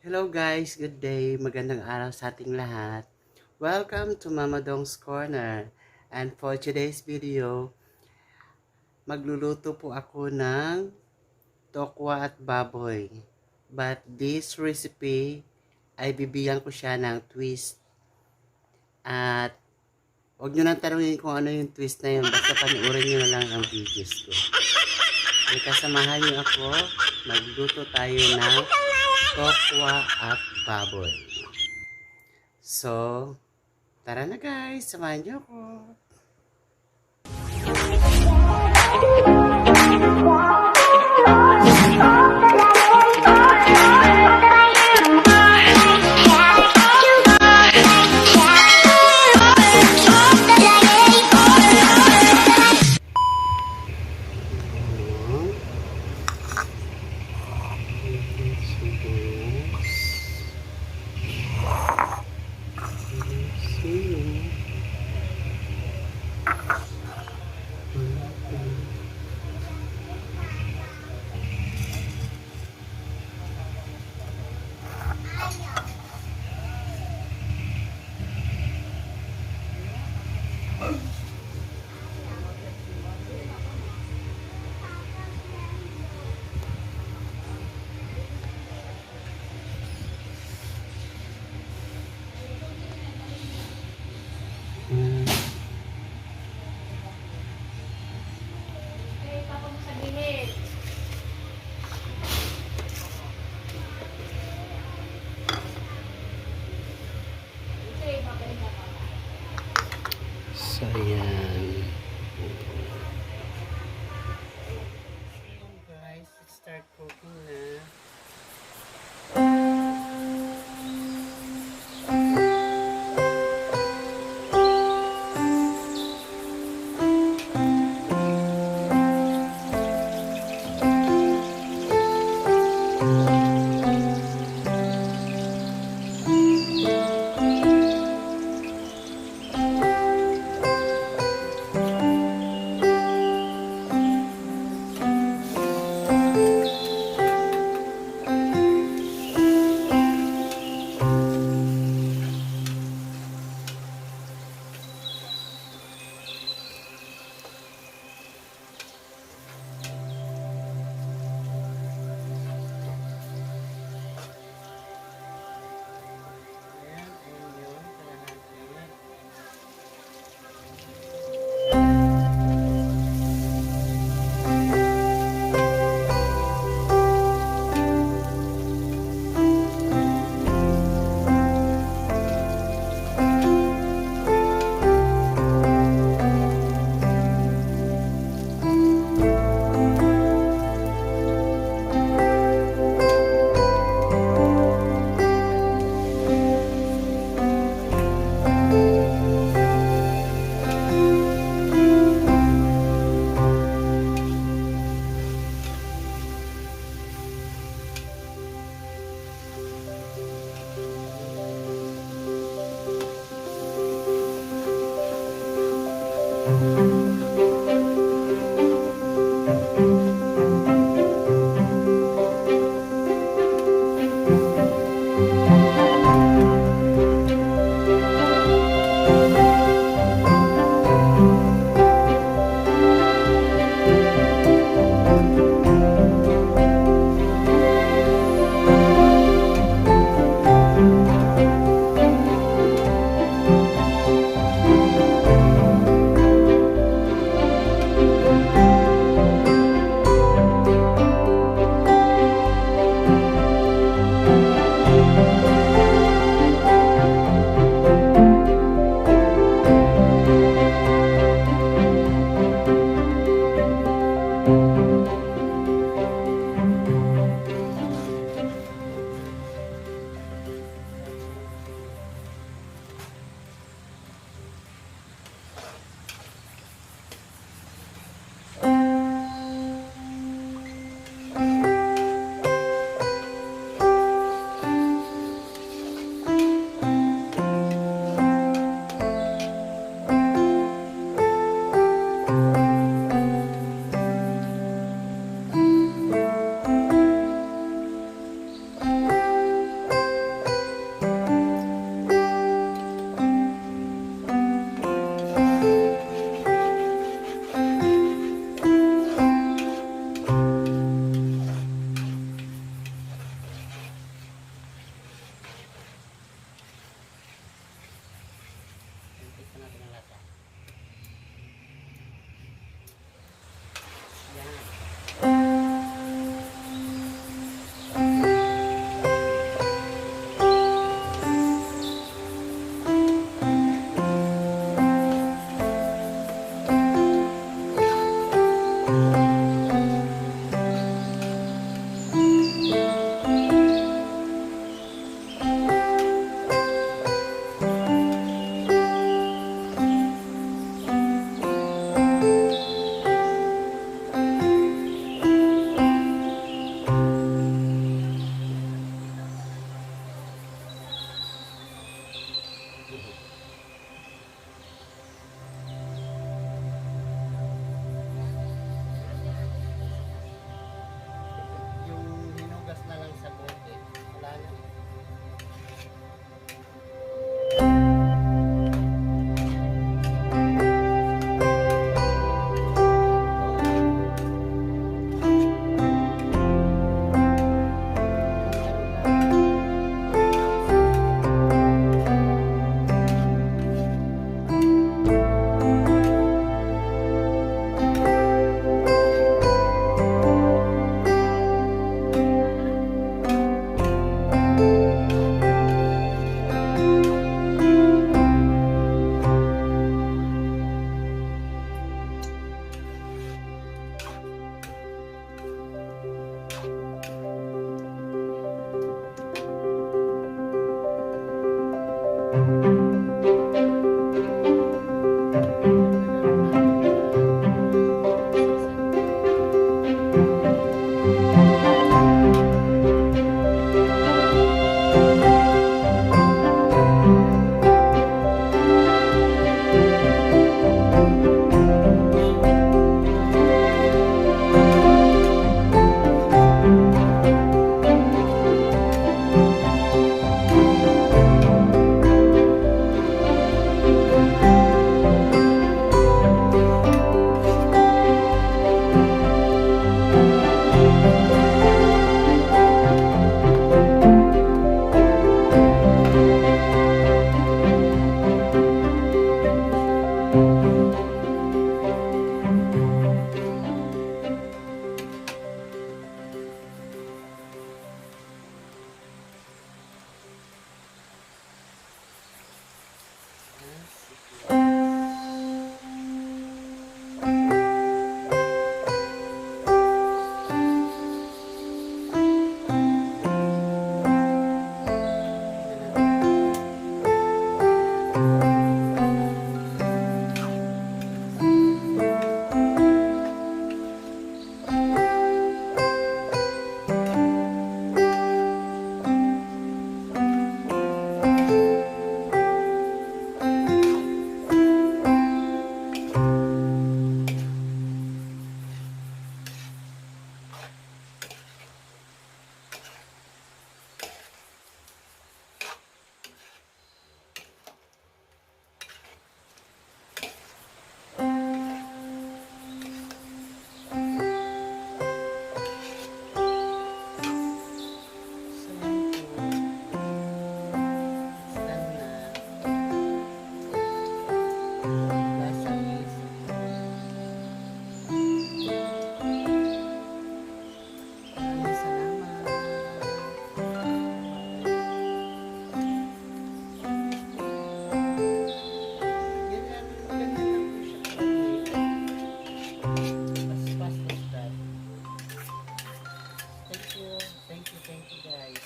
Hello guys, good day. Magandang araw sa ating lahat. Welcome to Mama Dong's Corner. And for today's video, magluluto po ako ng tokwa at baboy. But this recipe ay bibigyan ko siya ng twist. At huwag nyo nang tanungin kung ano yung twist na yun. Basta panuorin nyo na lang ang videos ko. Ay kasamahan nyo ako, magluto tayo ng tokwa at baboy. So, tara na guys, samahan niyo ako. So, ayan. Guys, let's start cooking na.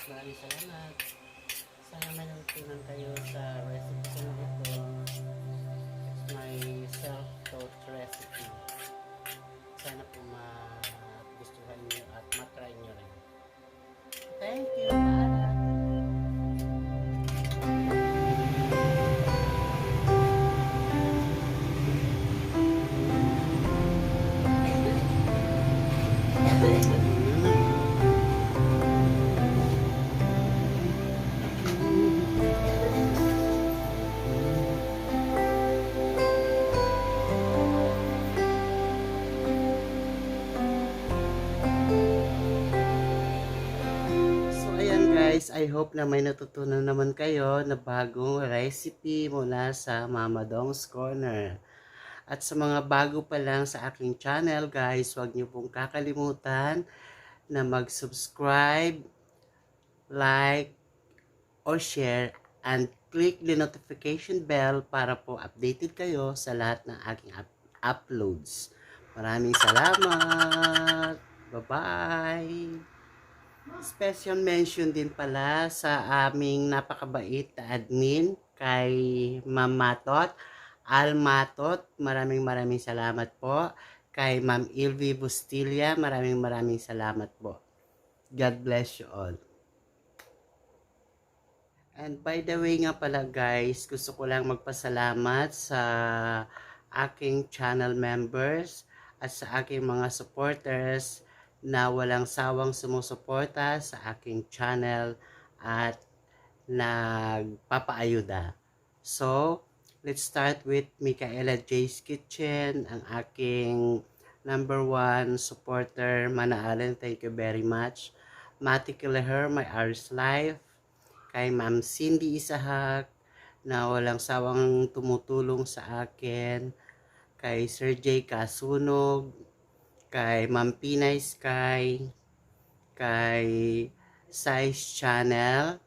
Maraming salamat. Sana may natutunan kayo sa recipe ko na ito. It's my self-taught recipe. Sana po magustuhan nyo at matry nyo rin. Thank you. Paalam. Guys, I hope na may natutunan naman kayo na bagong recipe mula sa Mama Dong's Corner. At sa mga bago pa lang sa aking channel, guys, huwag niyo pong kakalimutan na mag-subscribe, like, or share, and click the notification bell para po updated kayo sa lahat ng aking uploads. Maraming salamat! Bye-bye! Special mention din pala sa aming napakabait na admin kay Ma'am Matot, Almatot. Maraming salamat po. Kay Ma'am Ilvi Bustilya, maraming salamat po. God bless you all. And by the way nga pala guys, gusto ko lang magpasalamat sa aking channel members at sa aking mga supporters na walang sawang sumusuporta sa aking channel at nagpapaayuda. So, let's start with Micaela J's Kitchen, ang aking #1 supporter. Mana Allen, thank you very much. Mati Kileher, My Irish Life. Kay Ma'am Cindy Isahak, na walang sawang tumutulong sa akin. Kay Sir J. Kasunog, kay Ma'am Pinay Sky, kay Size Channel,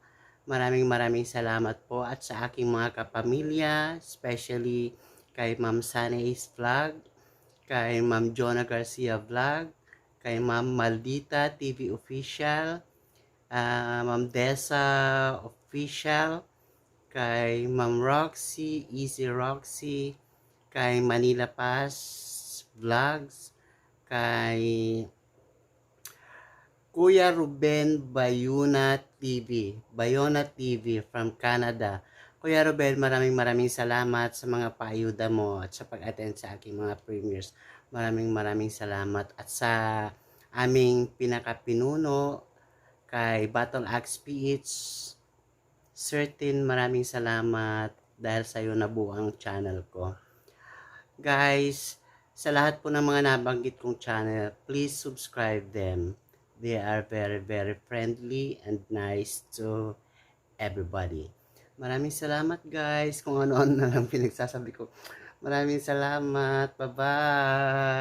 maraming salamat po, at sa aking mga kapamilya, especially kay Ma'am Sana's Vlog, kay Ma'am Jonah Garcia Vlog, kay Ma'am Maldita TV Official, Ma'am Desa Official, kay Ma'am Roxy, Easy Roxy, kay Manila Pass Vlogs, kay Kuya Ruben Bayona TV from Canada. Kuya Ruben, maraming salamat sa mga paayuda mo at sa pag-attend sa aking mga premieres. Maraming salamat at sa aming pinakapinuno kay Battle Axe PH. Maraming salamat dahil sa iyo nabuo ang channel ko. Guys, sa lahat po ng mga nabanggit kong channel, please subscribe them. They are very friendly and nice to everybody. Maraming salamat guys kung ano-ano na lang pinagsasabi ko. Maraming salamat. Bye-bye.